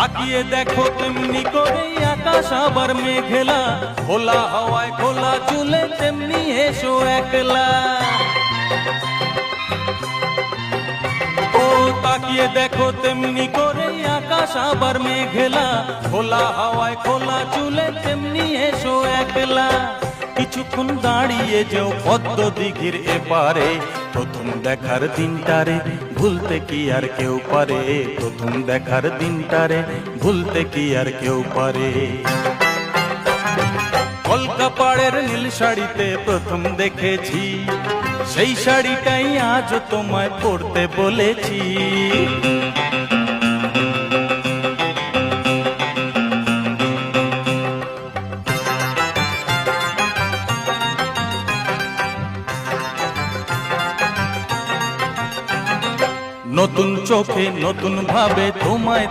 তাকিয়ে দেখো তেমনি করে আকাশ আবার মেঘলা, খোলা হাওয়ায় খোলা চুলে তেমনি এসো একলা। ও তাকিয়ে দেখো তেমনি করে আকাশ আবার মেঘলা, খোলা হাওয়ায় খোলা চুলে তেমনি এসো একলা। কিছুক্ষণ দাঁড়িয়ে যেও পদ্ম দিঘির এপারে, প্রথম দেখার দিনটারে ভুলতে কি আর কেউ পারে, প্রথম দেখার দিনটারে ভুলতে কি আর কেউ পারে। কলকাপাড়ের নীল শাড়িতে প্রথম দেখেছি, সেই শাড়িটাই আজ তোমায় পরতে বলেছি। নতুন চোখে নতুন ভাবে তোমায়